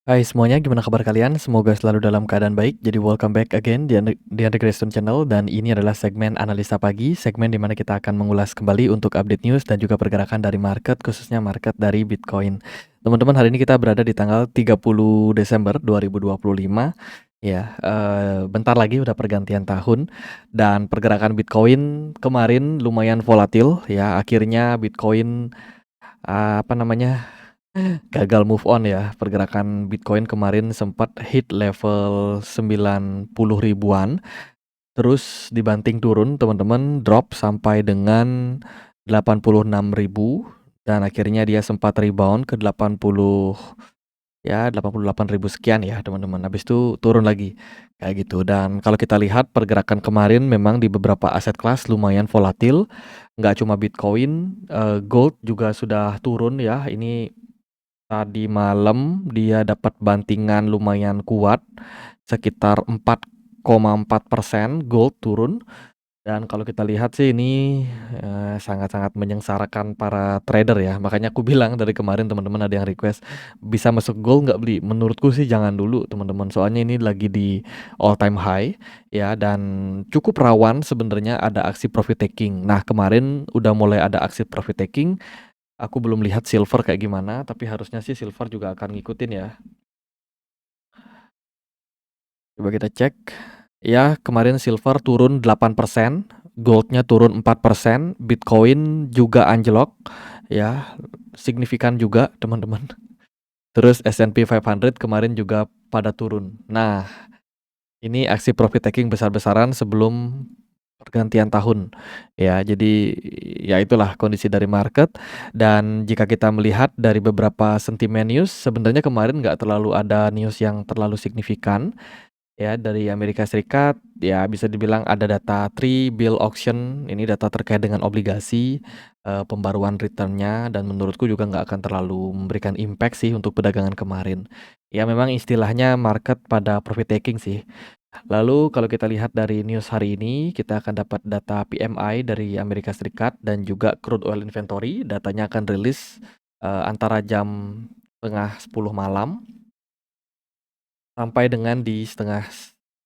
Hai semuanya, gimana kabar kalian? Semoga selalu dalam keadaan baik. Jadi welcome back again di Andre Graystone Channel, dan ini adalah segmen analisa pagi, segmen di mana kita akan mengulas kembali untuk update news dan juga pergerakan dari market, khususnya market dari Bitcoin. Teman-teman, hari ini kita berada di tanggal 30 Desember 2025. Ya, bentar lagi udah pergantian tahun, dan pergerakan Bitcoin kemarin lumayan volatil ya. Akhirnya Bitcoin apa namanya gagal move on ya. Pergerakan Bitcoin kemarin sempat hit level 90 ribuan, terus dibanting turun teman-teman, drop sampai dengan 86.000, dan akhirnya dia sempat rebound ke 80, ya 88.000 sekian ya teman-teman. Habis itu turun lagi kayak gitu. Dan kalau kita lihat pergerakan kemarin memang di beberapa aset kelas lumayan volatil. Nggak cuma Bitcoin, gold juga sudah turun ya. Ini tadi malam dia dapat bantingan lumayan kuat, sekitar 4,4% gold turun. Dan kalau kita lihat sih ini sangat-sangat menyengsarakan para trader ya. Makanya aku bilang dari kemarin teman-teman ada yang request, bisa masuk gold nggak beli? Menurutku sih jangan dulu teman-teman. Soalnya ini lagi di all time high ya, dan cukup rawan sebenarnya ada aksi profit taking. Nah kemarin udah mulai ada aksi profit taking. Aku belum lihat silver kayak gimana, tapi harusnya sih silver juga akan ngikutin ya. Coba kita cek. Ya, kemarin silver turun 8%, goldnya turun 4%, Bitcoin juga anjlok ya, signifikan juga teman-teman. Terus S&P 500 kemarin juga pada turun. Nah, ini aksi profit taking besar-besaran sebelum pergantian tahun ya. Jadi ya itulah kondisi dari market. Dan jika kita melihat dari beberapa sentimen news, sebenarnya kemarin nggak terlalu ada news yang terlalu signifikan ya. Dari Amerika Serikat ya bisa dibilang ada data T-bill auction, ini data terkait dengan obligasi, pembaruan returnnya, dan menurutku juga nggak akan terlalu memberikan impact sih untuk perdagangan kemarin. Ya memang istilahnya market pada profit taking sih. Lalu kalau kita lihat dari news hari ini, kita akan dapat data PMI dari Amerika Serikat dan juga crude oil inventory. Datanya akan rilis antara jam setengah 10 malam sampai dengan di setengah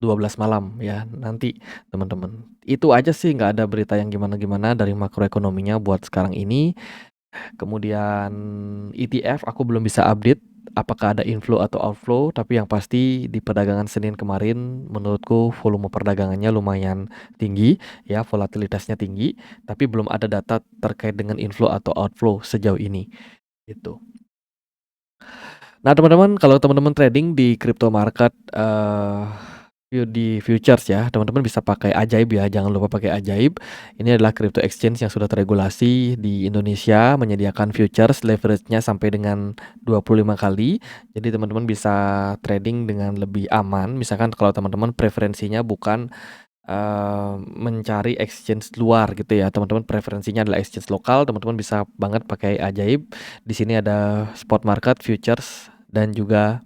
12 malam ya nanti teman-teman. Itu aja sih, nggak ada berita yang gimana-gimana dari makroekonominya buat sekarang ini. Kemudian ETF aku belum bisa update apakah ada inflow atau outflow, tapi yang pasti di perdagangan Senin kemarin menurutku volume perdagangannya lumayan tinggi ya, volatilitasnya tinggi, tapi belum ada data terkait dengan inflow atau outflow sejauh ini gitu. Nah, teman-teman, kalau teman-teman trading di crypto market, di futures ya, teman-teman bisa pakai Ajaib ya, jangan lupa pakai Ajaib. Ini adalah crypto exchange yang sudah teregulasi di Indonesia, menyediakan futures leverage-nya sampai dengan 25 kali. Jadi teman-teman bisa trading dengan lebih aman. Misalkan kalau teman-teman preferensinya bukan mencari exchange luar gitu ya, teman-teman preferensinya adalah exchange lokal, teman-teman bisa banget pakai Ajaib. Di sini ada spot market, futures, dan juga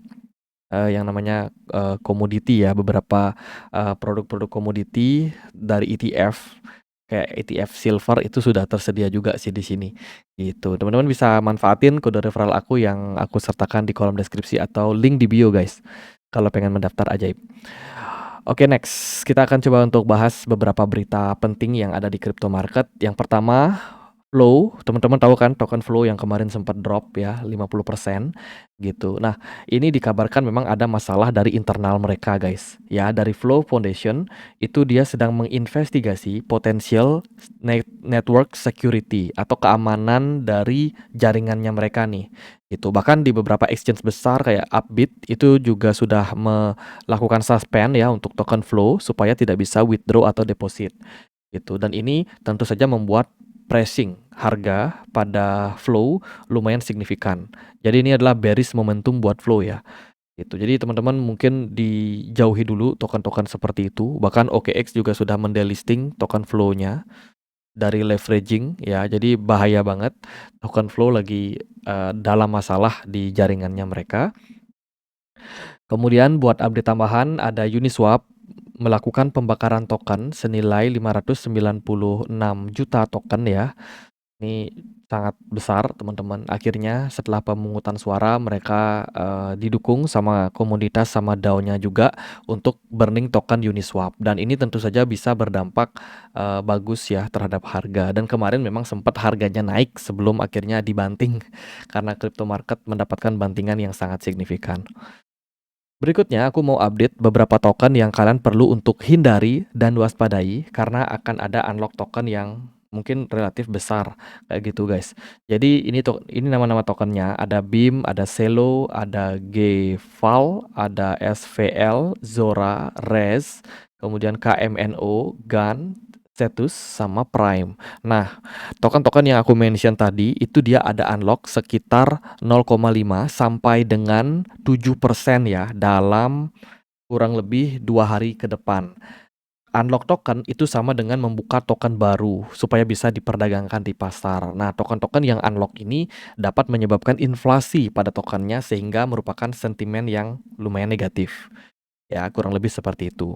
yang namanya komoditi ya, beberapa produk-produk komoditi dari ETF kayak ETF silver itu sudah tersedia juga sih di sini gitu. Teman-teman bisa manfaatin kode referral aku yang aku sertakan di kolom deskripsi atau link di bio guys kalau pengen mendaftar Ajaib. Oke, next kita akan coba untuk bahas beberapa berita penting yang ada di crypto market. Yang pertama, Flow. Teman-teman tahu kan token Flow yang kemarin sempat drop ya 50% gitu. Nah, ini dikabarkan memang ada masalah dari internal mereka guys. Ya, dari Flow Foundation itu dia sedang menginvestigasi potensial network security atau keamanan dari jaringannya mereka nih. Itu bahkan di beberapa exchange besar kayak Upbit itu juga sudah melakukan suspend ya untuk token Flow supaya tidak bisa withdraw atau deposit gitu. Dan ini tentu saja membuat pricing harga pada Flow lumayan signifikan. Jadi ini adalah bearish momentum buat Flow ya. Gitu. Jadi teman-teman mungkin dijauhi dulu token-token seperti itu. Bahkan OKX juga sudah mendelisting token Flow-nya dari leveraging ya. Jadi bahaya banget. Token Flow lagi dalam masalah di jaringannya mereka. Kemudian buat update tambahan ada Uniswap melakukan pembakaran token senilai 596 juta token ya. Ini sangat besar, teman-teman. Akhirnya setelah pemungutan suara mereka, didukung sama komunitas sama DAO-nya juga untuk burning token Uniswap dan ini tentu saja bisa berdampak, bagus ya terhadap harga dan kemarin memang sempat harganya naik sebelum akhirnya dibanting karena crypto market mendapatkan bantingan yang sangat signifikan. Berikutnya aku mau update beberapa token yang kalian perlu untuk hindari dan waspadai karena akan ada unlock token yang mungkin relatif besar kayak gitu guys. Jadi ini nama-nama tokennya ada BIM, ada Celo, ada GVAL, ada SVL, Zora, Rez, kemudian KMNO, GAN, Cetus sama Prime. Nah, token-token yang aku mention tadi itu dia ada unlock sekitar 0,5 sampai dengan 7% ya dalam kurang lebih 2 hari ke depan. Unlock token itu sama dengan membuka token baru supaya bisa diperdagangkan di pasar. Nah, token-token yang unlock ini dapat menyebabkan inflasi pada tokennya sehingga merupakan sentimen yang lumayan negatif. Ya, kurang lebih seperti itu.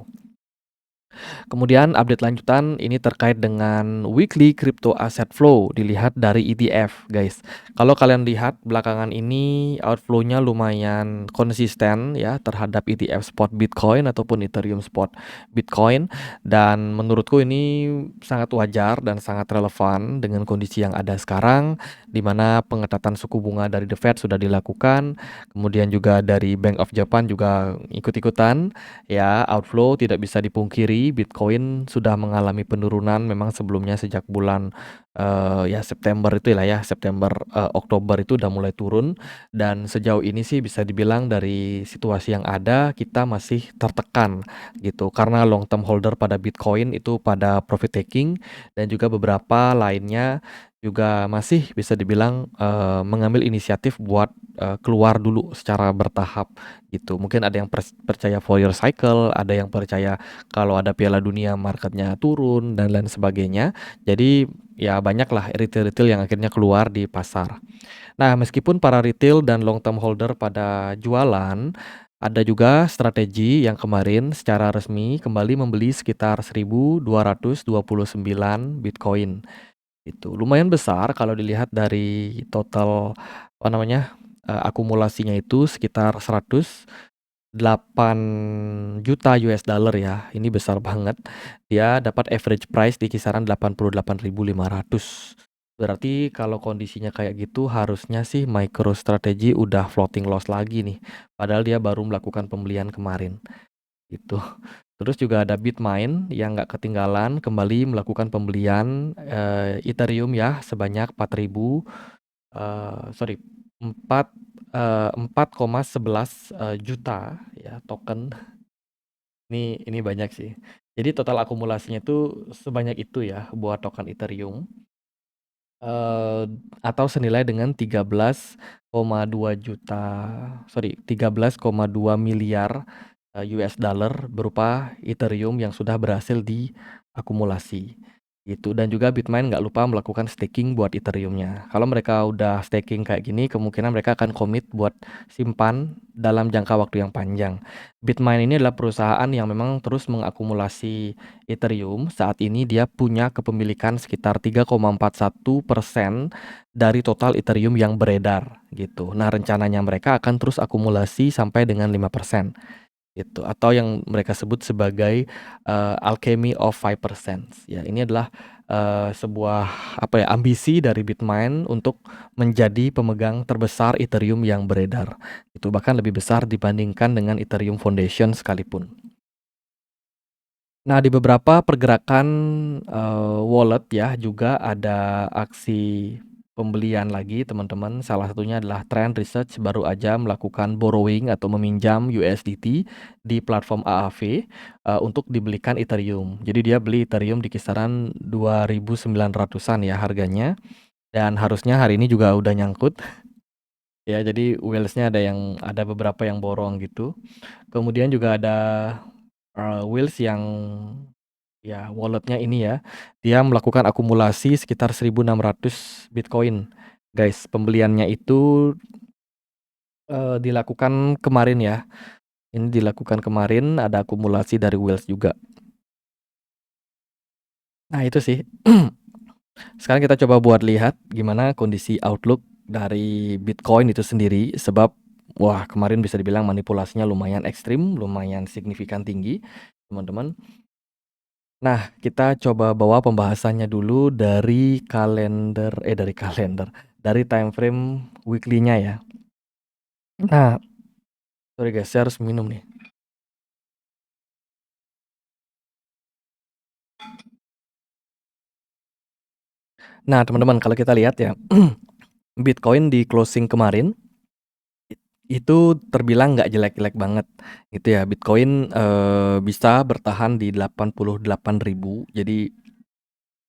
Kemudian update lanjutan ini terkait dengan weekly crypto asset flow dilihat dari ETF, guys. Kalau kalian lihat belakangan ini outflow-nya lumayan konsisten ya terhadap ETF spot Bitcoin ataupun Ethereum spot Bitcoin dan menurutku ini sangat wajar dan sangat relevan dengan kondisi yang ada sekarang di mana pengetatan suku bunga dari The Fed sudah dilakukan, kemudian juga dari Bank of Japan juga ikut-ikutan. Ya, outflow tidak bisa dipungkiri, Bitcoin sudah mengalami penurunan memang sebelumnya sejak bulan ya September itu lah ya, September Oktober itu udah mulai turun dan sejauh ini sih bisa dibilang dari situasi yang ada kita masih tertekan gitu karena long term holder pada Bitcoin itu pada profit taking dan juga beberapa lainnya juga masih bisa dibilang mengambil inisiatif buat keluar dulu secara bertahap gitu. Mungkin ada yang percaya for your cycle, ada yang percaya kalau ada Piala Dunia marketnya turun dan lain sebagainya. Jadi ya banyaklah retail-retail yang akhirnya keluar di pasar. Nah, meskipun para retail dan long term holder pada jualan, ada juga strategi yang kemarin secara resmi kembali membeli sekitar 1.229 Bitcoin. Itu lumayan besar kalau dilihat dari total apa namanya akumulasinya itu sekitar 108 juta US dollar ya. Ini besar banget. Dia dapat average price di kisaran 88.500. Berarti kalau kondisinya kayak gitu harusnya sih MicroStrategy udah floating loss lagi nih. Padahal dia baru melakukan pembelian kemarin. Itu. Terus juga ada Bitmain yang nggak ketinggalan kembali melakukan pembelian Ethereum ya sebanyak 4,11 juta ya token. Ini banyak sih. Jadi total akumulasinya itu sebanyak itu ya buat token Ethereum. Atau senilai dengan 13,2 miliar US dollar berupa Ethereum yang sudah berhasil diakumulasi gitu dan juga Bitmain nggak lupa melakukan staking buat Ethereum-nya. Kalau mereka udah staking kayak gini, kemungkinan mereka akan komit buat simpan dalam jangka waktu yang panjang. Bitmain ini adalah perusahaan yang memang terus mengakumulasi Ethereum. Saat ini dia punya kepemilikan sekitar 3,41% dari total Ethereum yang beredar gitu. Nah, rencananya mereka akan terus akumulasi sampai dengan 5%. Gitu, atau yang mereka sebut sebagai alchemy of 5%. Ya, ini adalah sebuah apa ya ambisi dari Bitmain untuk menjadi pemegang terbesar Ethereum yang beredar. Itu bahkan lebih besar dibandingkan dengan Ethereum Foundation sekalipun. Nah, di beberapa pergerakan wallet ya juga ada aksi pembelian lagi teman-teman. Salah satunya adalah Trend Research baru aja melakukan borrowing atau meminjam USDT di platform AAV untuk dibelikan Ethereum. Jadi dia beli Ethereum di kisaran 2.900-an ya harganya dan harusnya hari ini juga udah nyangkut. Ya, jadi whales-nya ada beberapa yang borong gitu. Kemudian juga ada whales yang ya walletnya ini ya, dia melakukan akumulasi sekitar 1.600 Bitcoin. Guys, pembeliannya itu dilakukan kemarin ya. Ini dilakukan kemarin, ada akumulasi dari whales juga. Nah, itu sih. Sekarang kita coba buat lihat gimana kondisi outlook dari Bitcoin itu sendiri, sebab wah kemarin bisa dibilang manipulasinya lumayan ekstrim, lumayan signifikan tinggi, teman-teman. Nah, kita coba bawa pembahasannya dulu dari time frame weekly-nya ya. Nah, sorry guys, saya harus minum nih. Nah, teman-teman, kalau kita lihat ya, Bitcoin di closing kemarin itu terbilang nggak jelek-jelek banget gitu ya. Bitcoin bisa bertahan di 88.000. Jadi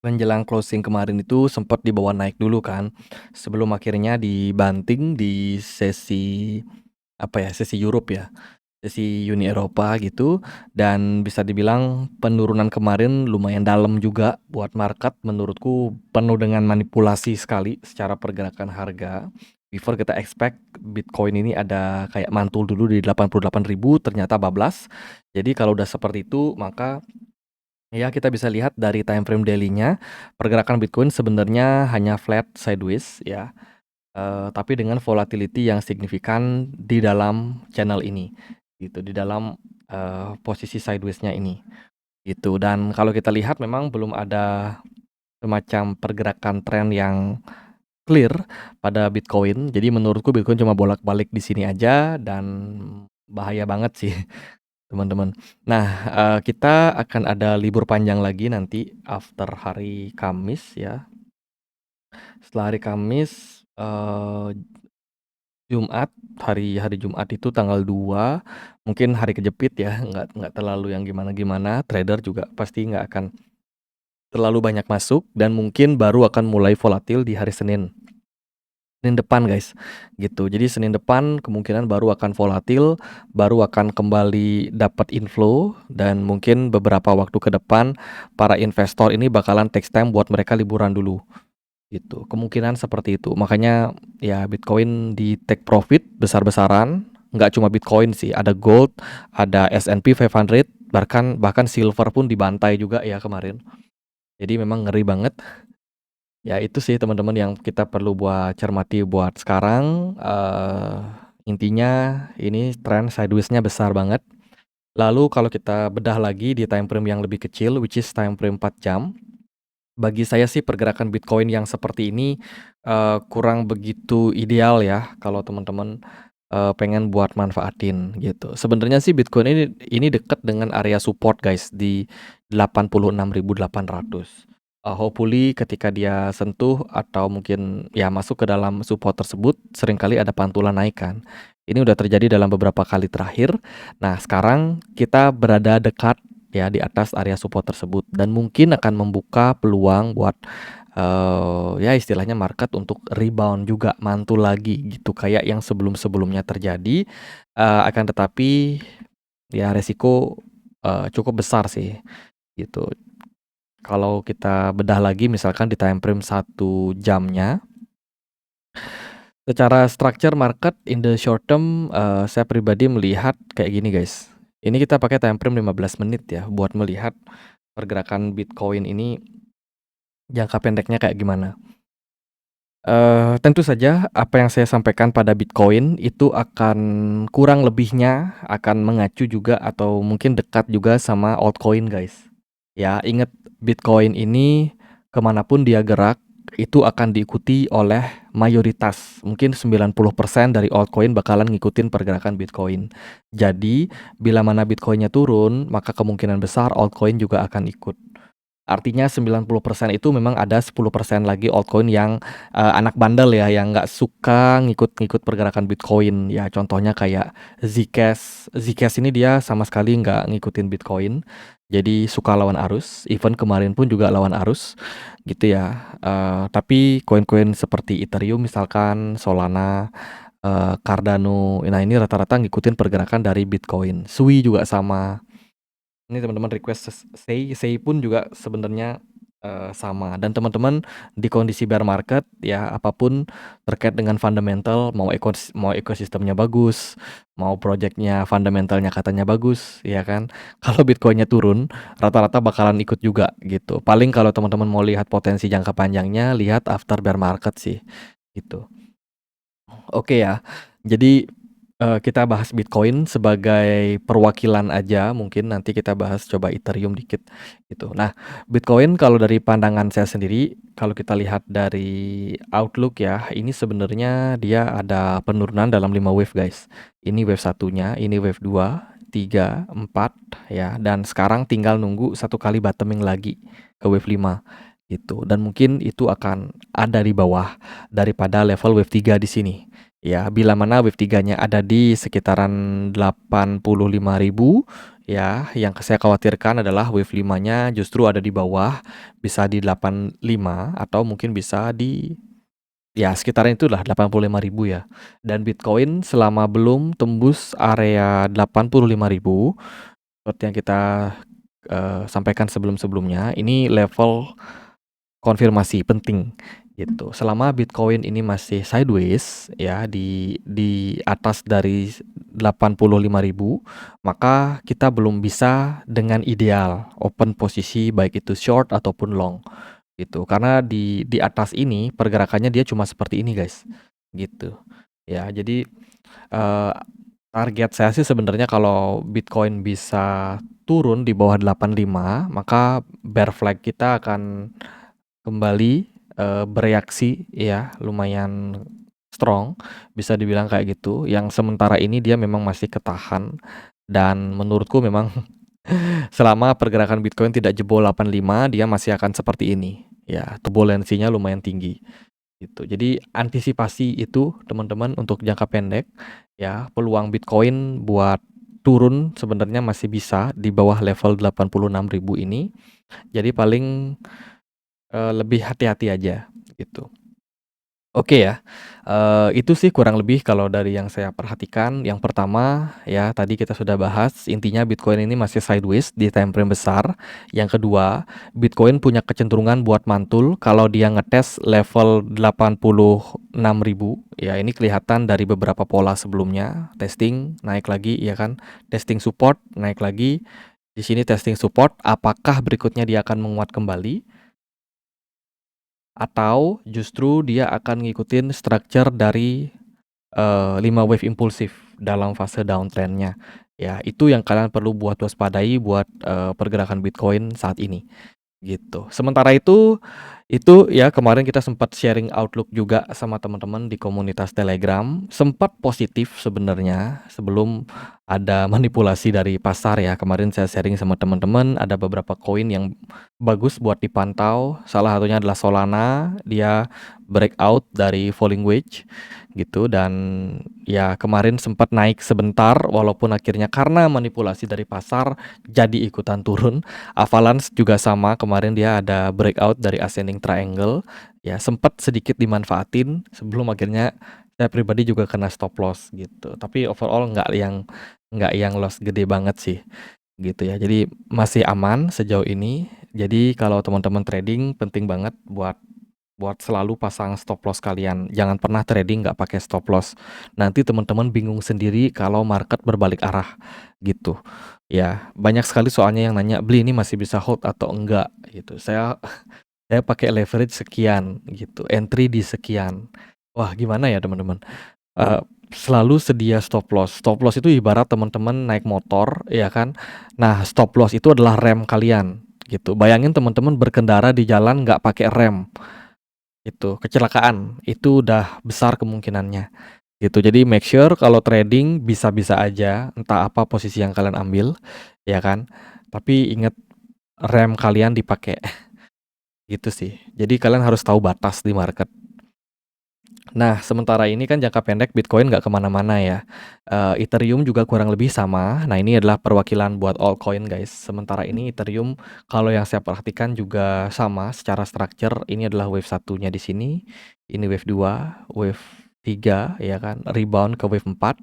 menjelang closing kemarin itu sempat dibawa naik dulu kan, sebelum akhirnya dibanting di sesi sesi Europe ya, sesi Uni Eropa gitu. Dan bisa dibilang penurunan kemarin lumayan dalam juga buat market, menurutku penuh dengan manipulasi sekali secara pergerakan harga. Before kita expect Bitcoin ini ada kayak mantul dulu di 88.000, ternyata bablas. Jadi kalau udah seperti itu, maka ya kita bisa lihat dari time frame daily-nya, pergerakan Bitcoin sebenarnya hanya flat sideways ya. Tapi dengan volatility yang signifikan di dalam channel ini, gitu, di dalam posisi sideways-nya ini, gitu. Dan kalau kita lihat memang belum ada semacam pergerakan tren yang clear pada Bitcoin. Jadi menurutku Bitcoin cuma bolak-balik di sini aja dan bahaya banget sih, teman-teman. Nah, kita akan ada libur panjang lagi nanti after hari Kamis ya. Setelah hari Kamis, Jumat, hari Jumat itu tanggal 2, mungkin hari kejepit ya, nggak terlalu yang gimana-gimana, trader juga pasti nggak akan terlalu banyak masuk dan mungkin baru akan mulai volatil di hari Senin. Senin depan guys, gitu. Jadi Senin depan kemungkinan baru akan volatil, baru akan kembali dapat inflow, dan mungkin beberapa waktu ke depan para investor ini bakalan take time buat mereka liburan dulu. Gitu, kemungkinan seperti itu. Makanya ya Bitcoin di take profit besar-besaran. Nggak cuma Bitcoin sih, ada gold, ada S&P 500, bahkan silver pun dibantai juga ya kemarin. Jadi memang ngeri banget. Ya itu sih teman-teman yang kita perlu buat cermati buat sekarang. Intinya ini tren sideways-nya besar banget. Lalu kalau kita bedah lagi di time frame yang lebih kecil, which is time frame 4 jam, bagi saya sih pergerakan Bitcoin yang seperti ini kurang begitu ideal ya kalau teman-teman pengen buat manfaatin gitu. Sebenarnya sih Bitcoin ini dekat dengan area support guys di 86.800. Hopefully ketika dia sentuh atau mungkin ya masuk ke dalam support tersebut, seringkali ada pantulan naik kan. Ini udah terjadi dalam beberapa kali terakhir. Nah, sekarang kita berada dekat ya di atas area support tersebut dan mungkin akan membuka peluang buat ya istilahnya market untuk rebound juga, mantul lagi gitu kayak yang sebelum-sebelumnya terjadi. Akan tetapi ya resiko cukup besar sih gitu. Kalau kita bedah lagi misalkan di time frame 1 jamnya, secara structure market in the short term, saya pribadi melihat kayak gini guys. Ini kita pakai time frame 15 menit ya buat melihat pergerakan Bitcoin ini jangka pendeknya kayak gimana. Tentu saja apa yang saya sampaikan pada Bitcoin itu akan kurang lebihnya akan mengacu juga atau mungkin dekat juga sama altcoin guys. Ya, ingat Bitcoin ini kemanapun dia gerak itu akan diikuti oleh mayoritas. Mungkin 90% dari altcoin bakalan ngikutin pergerakan Bitcoin. Jadi, bila mana Bitcoinnya turun, maka kemungkinan besar altcoin juga akan ikut. Artinya 90% itu memang ada 10% lagi altcoin yang anak bandel ya, yang nggak suka ngikut-ngikut pergerakan Bitcoin. Ya contohnya kayak Zcash. Zcash ini dia sama sekali nggak ngikutin Bitcoin. Jadi suka lawan arus. Even kemarin pun juga lawan arus gitu ya. Tapi koin-koin seperti Ethereum misalkan, Solana, Cardano, nah ini rata-rata ngikutin pergerakan dari Bitcoin. Sui juga sama. Ini teman-teman request Sei pun juga sebenarnya sama dan teman-teman di kondisi bear market ya apapun terkait dengan fundamental mau ekosistemnya bagus, mau projeknya fundamentalnya katanya bagus, ya kan. Kalau Bitcoin-nya turun, rata-rata bakalan ikut juga gitu. Paling kalau teman-teman mau lihat potensi jangka panjangnya, lihat after bear market sih, gitu. Oke ya. Jadi, kita bahas Bitcoin sebagai perwakilan aja, mungkin nanti kita bahas coba Ethereum dikit, gitu. Nah, Bitcoin kalau dari pandangan saya sendiri, kalau kita lihat dari outlook ya, ini sebenarnya dia ada penurunan dalam 5 wave, guys. Ini wave satunya, ini wave 2, 3, 4, ya, dan sekarang tinggal nunggu satu kali bottoming lagi ke wave 5, gitu. Dan mungkin itu akan ada di bawah daripada level wave 3 di sini. Ya, bila mana wave 3-nya ada di sekitaran 85.000 ya, yang saya khawatirkan adalah wave 5-nya justru ada di bawah, bisa di 85 atau mungkin bisa di ya sekitaran itulah 85.000 ya. Dan Bitcoin selama belum tembus area 85.000 seperti yang kita sampaikan sebelum-sebelumnya, ini level konfirmasi penting gitu. Selama Bitcoin ini masih sideways ya di atas dari 85.000, maka kita belum bisa dengan ideal open posisi baik itu short ataupun long gitu. Karena di atas ini pergerakannya dia cuma seperti ini, guys. Gitu. Ya, jadi eh, target saya sih sebenarnya kalau Bitcoin bisa turun di bawah 85, maka bear flag kita akan kembali, bereaksi ya lumayan strong, bisa dibilang kayak gitu, yang sementara ini dia memang masih ketahan dan menurutku memang selama pergerakan Bitcoin tidak jebol 85 dia masih akan seperti ini, ya turbulensinya lumayan tinggi, gitu. Jadi antisipasi itu teman-teman untuk jangka pendek, ya peluang Bitcoin buat turun sebenarnya masih bisa di bawah level 86.000 ini, jadi paling lebih hati-hati aja, gitu. Oke ya, itu sih kurang lebih kalau dari yang saya perhatikan. Yang pertama, ya tadi kita sudah bahas, intinya Bitcoin ini masih sideways di time frame besar. Yang kedua, Bitcoin punya kecenderungan buat mantul kalau dia ngetes level 86.000, ya ini kelihatan dari beberapa pola sebelumnya, testing, naik lagi, ya kan, testing support, naik lagi, di sini testing support, apakah berikutnya dia akan menguat kembali? Atau justru dia akan ngikutin structure dari 5 wave impulsif dalam fase downtrend-nya. Ya, itu yang kalian perlu buat waspadai buat pergerakan Bitcoin saat ini. Gitu. Sementara itu ya kemarin kita sempat sharing outlook juga sama teman-teman di komunitas Telegram. Sempat positif sebenarnya sebelum ada manipulasi dari pasar ya. Kemarin saya sharing sama teman-teman ada beberapa koin yang bagus buat dipantau. Salah satunya adalah Solana, dia breakout dari falling wedge gitu dan ya kemarin sempat naik sebentar walaupun akhirnya karena manipulasi dari pasar jadi ikutan turun. Avalanche juga sama, kemarin dia ada breakout dari ascending triangle, ya sempat sedikit dimanfaatin sebelum akhirnya saya pribadi juga kena stop loss gitu. Tapi overall nggak yang loss gede banget sih, gitu ya. Jadi masih aman sejauh ini. Jadi kalau teman-teman trading penting banget buat buat selalu pasang stop loss kalian. Jangan pernah trading nggak pakai stop loss. Nanti teman-teman bingung sendiri kalau market berbalik arah gitu. Ya, banyak sekali soalnya yang nanya, "Beli ini masih bisa hold atau enggak?" gitu. Saya pakai leverage sekian gitu, entry di sekian. Wah, gimana ya teman-teman? Eh, Selalu sedia stop loss. Stop loss itu ibarat teman-teman naik motor, ya kan? Nah, stop loss itu adalah rem kalian gitu. Bayangin teman-teman berkendara di jalan nggak pakai rem itu kecelakaan, itu udah besar kemungkinannya, gitu. Jadi make sure kalau trading bisa-bisa aja, entah apa posisi yang kalian ambil, ya kan. Tapi ingat rem kalian dipakai, gitu sih. Jadi kalian harus tahu batas di market. Nah, sementara ini kan jangka pendek Bitcoin nggak kemana-mana ya. Ethereum juga kurang lebih sama. Nah, ini adalah perwakilan buat altcoin guys. Sementara ini Ethereum kalau yang saya perhatikan juga sama secara structure. Ini adalah wave satunya di sini. Ini wave 2, wave 3 ya kan. Rebound ke wave 4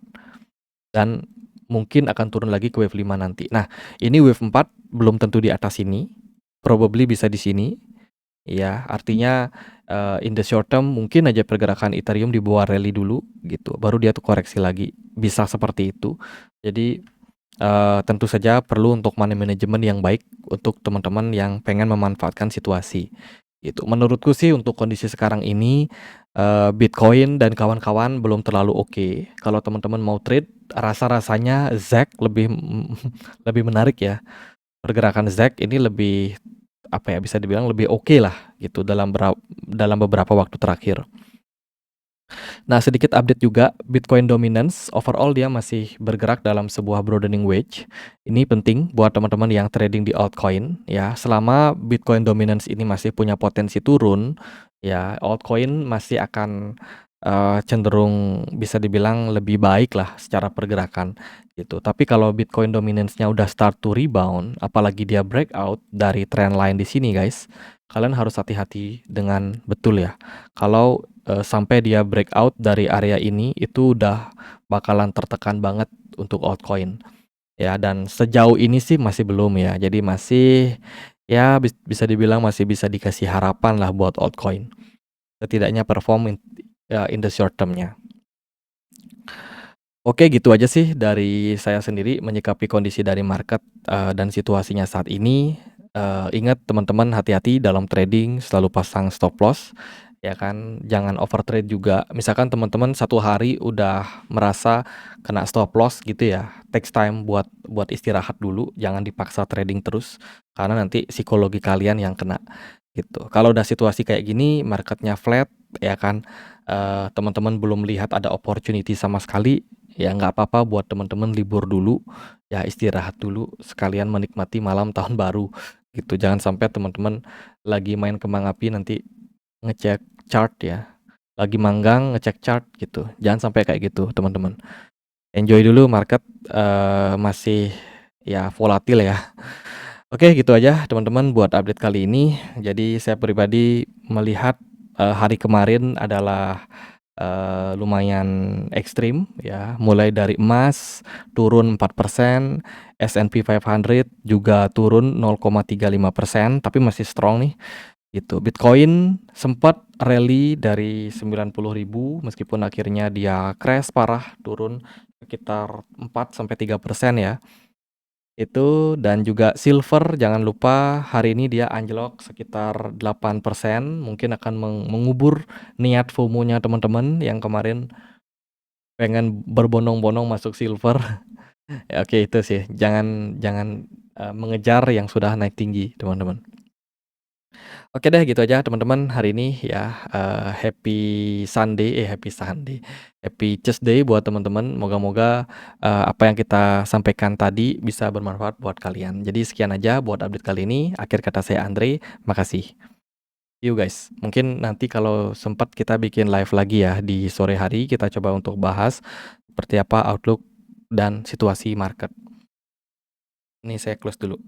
dan mungkin akan turun lagi ke wave 5 nanti. Nah, ini wave 4 belum tentu di atas ini. Probably bisa di sini. Ya, artinya, in the short term mungkin aja pergerakan Ethereum di bawah rally dulu gitu, baru dia tuh koreksi lagi, bisa seperti itu. Jadi, tentu saja perlu untuk money management yang baik untuk teman-teman yang pengen memanfaatkan situasi, gitu. Menurutku sih untuk kondisi sekarang ini, Bitcoin dan kawan-kawan belum terlalu oke. Kalau teman-teman mau trade, rasa-rasanya ZAC lebih lebih menarik ya. Pergerakan ZAC ini lebih, apa ya, bisa dibilang lebih oke lah gitu dalam beberapa waktu terakhir. Nah, sedikit update juga, Bitcoin dominance overall dia masih bergerak dalam sebuah broadening wedge. Ini penting buat teman-teman yang trading di altcoin ya. Selama Bitcoin dominance ini masih punya potensi turun, ya altcoin masih akan cenderung bisa dibilang lebih baik lah secara pergerakan gitu. Tapi kalau Bitcoin dominance-nya udah start to rebound, apalagi dia breakout dari trend line di sini guys, kalian harus hati-hati dengan betul ya. Kalau sampai dia breakout dari area ini, itu udah bakalan tertekan banget untuk altcoin ya, dan sejauh ini sih masih belum ya. Jadi masih ya bisa dibilang masih bisa dikasih harapan lah buat altcoin. Setidaknya perform in the short term-nya. Oke, gitu aja sih dari saya sendiri menyikapi kondisi dari market dan situasinya saat ini. Ingat teman-teman, hati-hati dalam trading, selalu pasang stop loss ya kan, jangan overtrade juga. Misalkan teman-teman satu hari udah merasa kena stop loss gitu ya, takes time buat istirahat dulu, jangan dipaksa trading terus karena nanti psikologi kalian yang kena gitu. Kalau udah situasi kayak gini, marketnya flat ya kan, teman-teman belum lihat ada opportunity sama sekali, ya nggak apa-apa buat teman-teman libur dulu, ya istirahat dulu, sekalian menikmati malam tahun baru gitu. Jangan sampai teman-teman lagi main kembang api nanti ngecek chart ya, lagi manggang ngecek chart gitu. Jangan sampai kayak gitu teman-teman. Enjoy dulu market, masih ya volatil ya. Oke, gitu aja teman-teman buat update kali ini. Jadi saya pribadi melihat hari kemarin adalah lumayan ekstrim ya, mulai dari emas turun 4%, S&P 500 juga turun 0,35%, tapi masih strong nih gitu. Bitcoin sempat rally dari 90.000 meskipun akhirnya dia crash parah, turun sekitar 4-3% ya. Itu, dan juga silver jangan lupa hari ini dia anjlok sekitar 8%, mungkin akan mengubur niat FOMO-nya teman-teman yang kemarin pengen berbondong-bondong masuk silver. Ya, oke, itu sih, jangan jangan mengejar yang sudah naik tinggi teman-teman. Oke deh, gitu aja teman-teman hari ini ya. Happy Sunday, Happy Tuesday buat teman-teman. Moga-moga apa yang kita sampaikan tadi bisa bermanfaat buat kalian. Jadi sekian aja buat update kali ini. Akhir kata saya Andre, makasih. See you guys. Mungkin nanti kalau sempat kita bikin live lagi ya di sore hari, kita coba untuk bahas seperti apa outlook dan situasi market. Ini saya close dulu.